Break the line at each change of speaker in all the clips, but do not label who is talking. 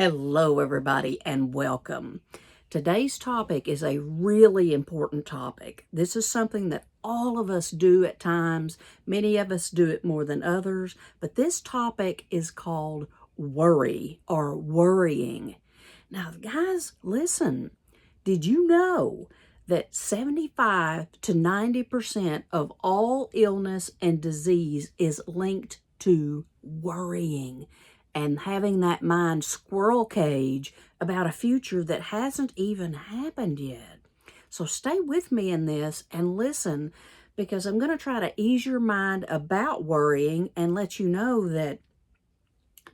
Hello, everybody, and welcome. Today's topic is a really important topic. This is something that all of us do at times. Many of us do it more than others, but this topic is called worry or worrying. Now, guys, listen. Did you know that 75 to 90% of all illness and disease is linked to worrying and having that mind squirrel cage about a future that hasn't even happened yet? So stay with me in this and listen, because I'm going to try to ease your mind about worrying and let you know that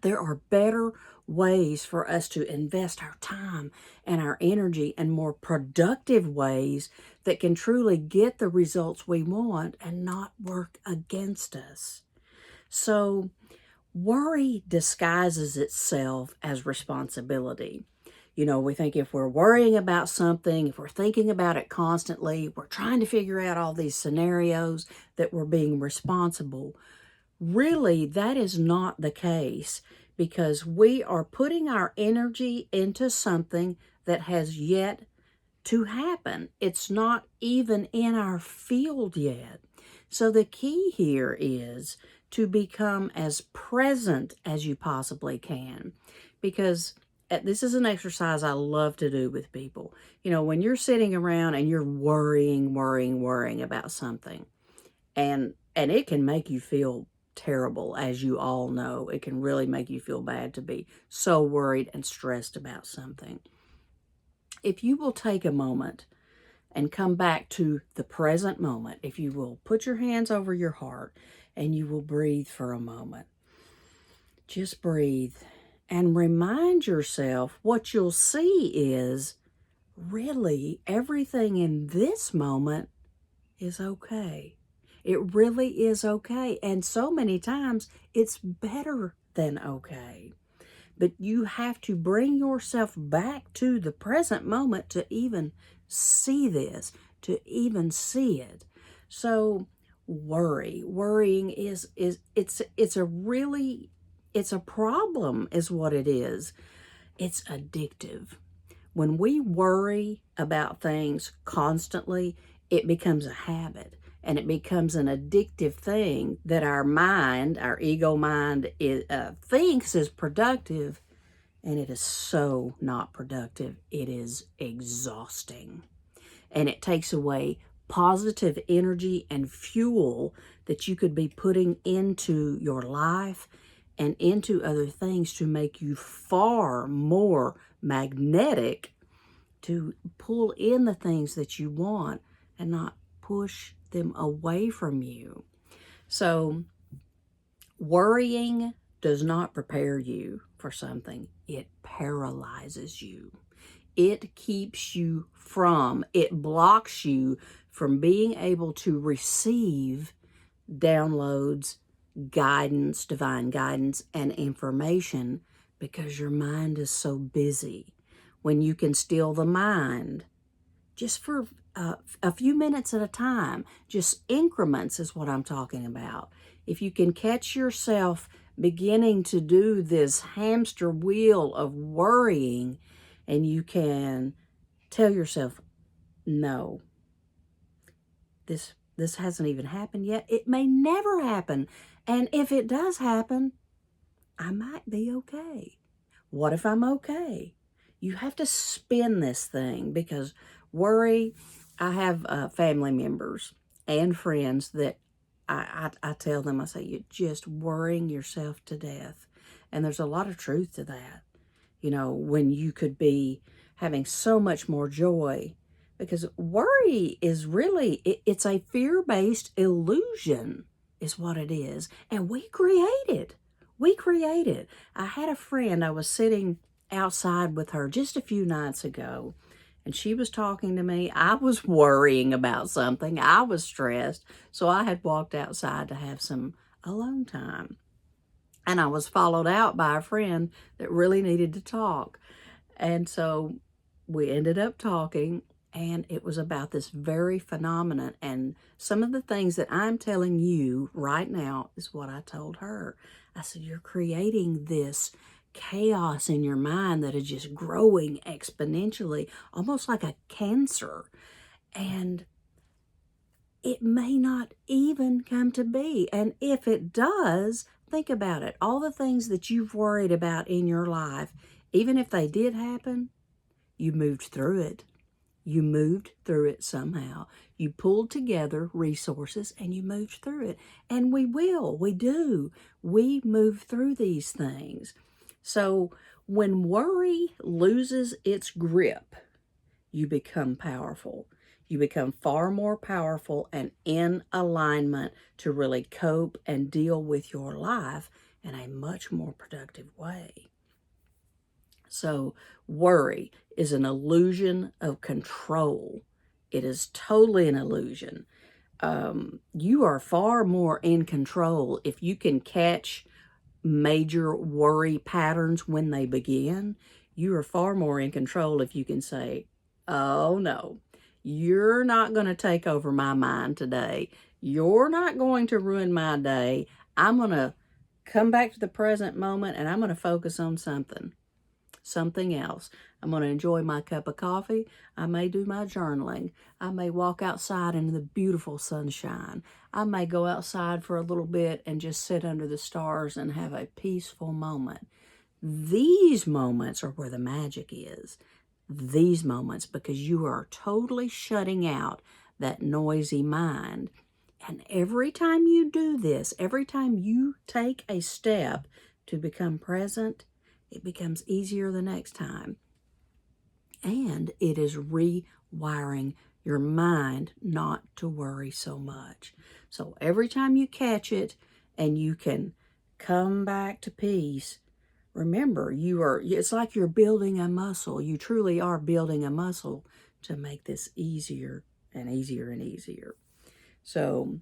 there are better ways for us to invest our time and our energy in more productive ways that can truly get the results we want and not work against us. So, worry disguises itself as responsibility. You know, we think if we're worrying about something, if we're thinking about it constantly, we're trying to figure out all these scenarios that we're being responsible. Really, that is not the case, because we are putting our energy into something that has yet to happen. It's not even in our field yet. So the key here is to become as present as you possibly can, because this is an exercise I love to do with people. You know, when you're sitting around and you're worrying about something, and it can make you feel terrible, as you all know. It can really make you feel bad to be so worried and stressed about something. If you will take a moment and come back to the present moment, if you will put your hands over your heart and you will breathe for a moment, just breathe and remind yourself, what you'll see is really everything in this moment is okay. It really is okay. And so many times it's better than okay. But you have to bring yourself back to the present moment to even see this, to even see it. So worrying is it's a problem is what it is. It's addictive. When we worry about things constantly, it becomes a habit. And it becomes an addictive thing that our mind, our ego mind, thinks is productive, and it is so not productive. It is exhausting. And it takes away positive energy and fuel that you could be putting into your life and into other things to make you far more magnetic, to pull in the things that you want and not push them away from you. So worrying does not prepare you for something. It paralyzes you. It keeps you it blocks you from being able to receive downloads, guidance, divine guidance, and information, because your mind is so busy. When you can still the mind just for a few minutes at a time, just increments is what I'm talking about. If you can catch yourself beginning to do this hamster wheel of worrying, and you can tell yourself, no, this hasn't even happened yet. It may never happen. And if it does happen, I might be okay. What if I'm okay? You have to spin this thing, because worry, I have family members and friends that I tell them, I say, you're just worrying yourself to death. And there's a lot of truth to that. You know, when you could be having so much more joy, because worry is really, it's a fear-based illusion is what it is. And we create it. We create it. I had a friend, I was sitting outside with her just a few nights ago, and she was talking to me. I was worrying about something. I was stressed. So I had walked outside to have some alone time. And I was followed out by a friend that really needed to talk. And so we ended up talking, and it was about this very phenomenon. And some of the things that I'm telling you right now is what I told her. I said, you're creating this chaos in your mind that is just growing exponentially, almost like a cancer. And it may not even come to be. And if it does, think about it. All the things that you've worried about in your life, even if they did happen, you moved through it. You moved through it somehow. You pulled together resources and you moved through it. And we do. We move through these things. So when worry loses its grip, you become powerful. You become far more powerful and in alignment to really cope and deal with your life in a much more productive way. So worry is an illusion of control. It is totally an illusion. You are far more in control if you can catch major worry patterns when they begin. You are far more in control if you can say, oh no, you're not going to take over my mind today. You're not going to ruin my day. I'm going to come back to the present moment and I'm going to focus on something else. I'm going to enjoy my cup of coffee. I may do my journaling. I may walk outside into the beautiful sunshine. I may go outside for a little bit and just sit under the stars and have a peaceful moment. These moments are where the magic is. These moments, because you are totally shutting out that noisy mind. And every time you do this, every time you take a step to become present, it becomes easier the next time. And it is rewiring your mind not to worry so much. So every time you catch it and you can come back to peace, remember, it's like you're building a muscle. You truly are building a muscle to make this easier and easier and easier. So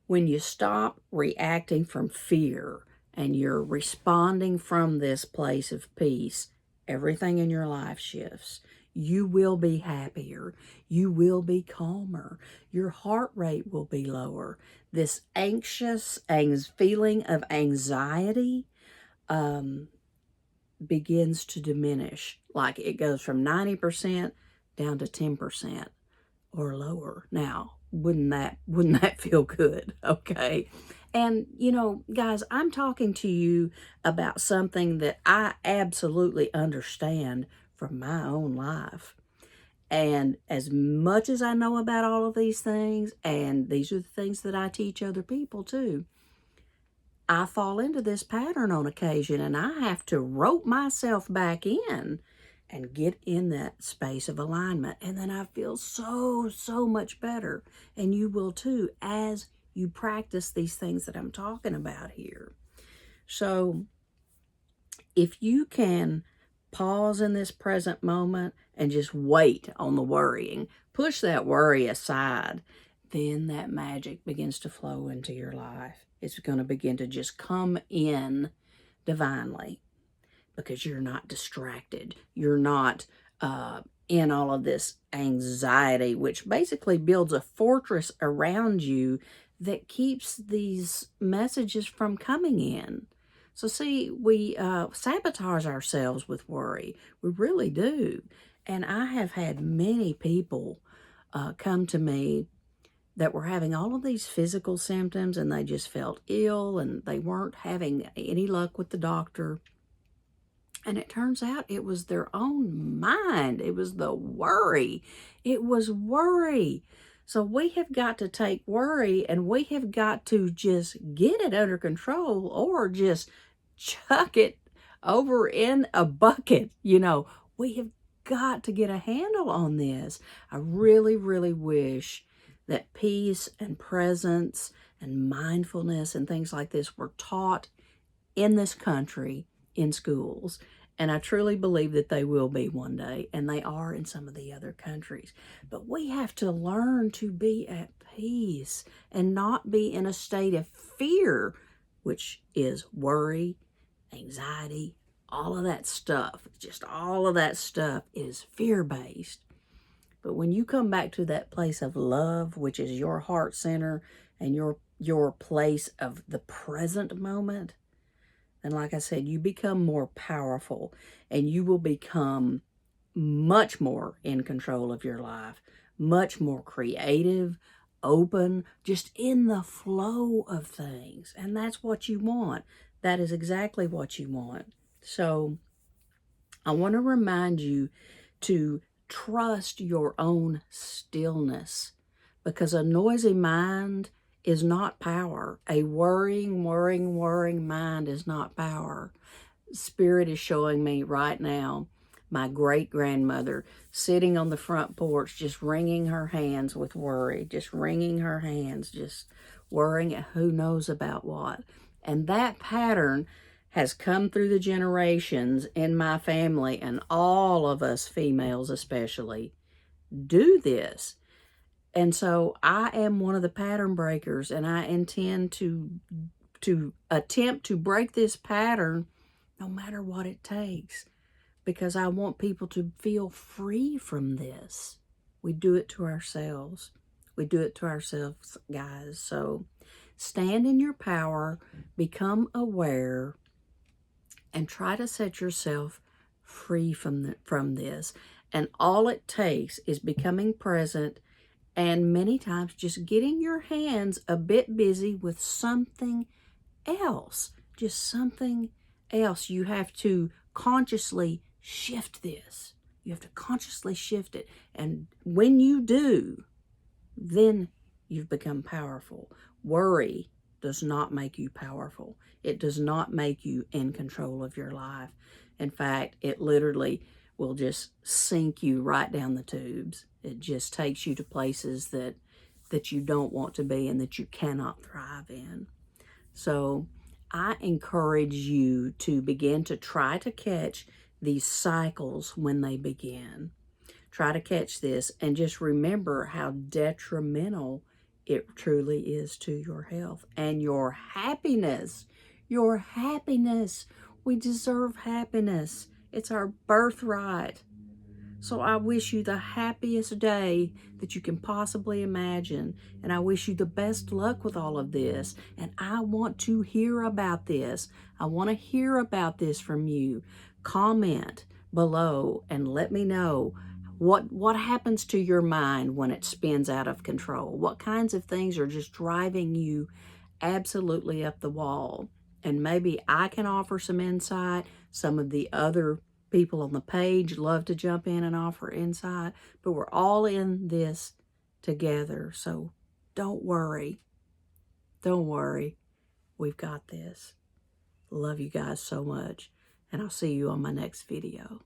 when you stop reacting from fear and you're responding from this place of peace, everything in your life shifts. You will be happier. You will be calmer. Your heart rate will be lower. This anxious feeling of anxiety begins to diminish. Like it goes from 90% down to 10% or lower. Now, wouldn't that feel good? Okay. And, guys, I'm talking to you about something that I absolutely understand from my own life. And as much as I know about all of these things, and these are the things that I teach other people too, I fall into this pattern on occasion and I have to rope myself back in and get in that space of alignment. And then I feel so much better. And you will too, as you practice these things that I'm talking about here. So if you can pause in this present moment and just wait on the worrying, push that worry aside, then that magic begins to flow into your life. It's going to begin to just come in divinely because you're not distracted. You're not in all of this anxiety, which basically builds a fortress around you that keeps these messages from coming in. So see, we sabotage ourselves with worry. We really do. And I have had many people come to me that were having all of these physical symptoms and they just felt ill and they weren't having any luck with the doctor. And it turns out it was their own mind. It was the worry. It was worry. So we have got to take worry and we have got to just get it under control or just chuck it over in a bucket. We have got to get a handle on this. I really, really wish that peace and presence and mindfulness and things like this were taught in this country in schools. And I truly believe that they will be one day, and they are in some of the other countries. But we have to learn to be at peace and not be in a state of fear, which is worry, anxiety, all of that stuff. Just all of that stuff is fear-based. But when you come back to that place of love, which is your heart center and your place of the present moment, then like I said, you become more powerful, and you will become much more in control of your life, much more creative, open, just in the flow of things. And that's what you want. That is exactly what you want. So I want to remind you to trust your own stillness, because a noisy mind is not power. A worrying mind is not power. Spirit is showing me right now my great-grandmother sitting on the front porch, just wringing her hands with worry, just wringing her hands, just worrying at who knows about what. And that pattern has come through the generations in my family, and all of us females especially do this. And so I am one of the pattern breakers, and I intend to attempt to break this pattern no matter what it takes, because I want people to feel free from this. We do it to ourselves. We do it to ourselves, guys. So stand in your power, become aware, and try to set yourself free from this. And all it takes is becoming present, and many times just getting your hands a bit busy with something else. Just something else. You have to consciously shift this. You have to consciously shift it. And when you do, then you've become powerful. Worry does not make you powerful. It does not make you in control of your life. In fact, it literally will just sink you right down the tubes. It just takes you to places that you don't want to be and that you cannot thrive in. So I encourage you to begin to try to catch these cycles when they begin. Try to catch this, and just remember how detrimental it truly is to your health and your happiness. Your happiness. We deserve happiness. It's our birthright. So I wish you the happiest day that you can possibly imagine. And I wish you the best luck with all of this. And I want to hear about this. I want to hear about this from you. Comment below and let me know what happens to your mind when it spins out of control. What kinds of things are just driving you absolutely up the wall? And maybe I can offer some insight. Some of the other people on the page love to jump in and offer insight, but we're all in this together. So don't worry. Don't worry. We've got this. Love you guys so much, and I'll see you on my next video.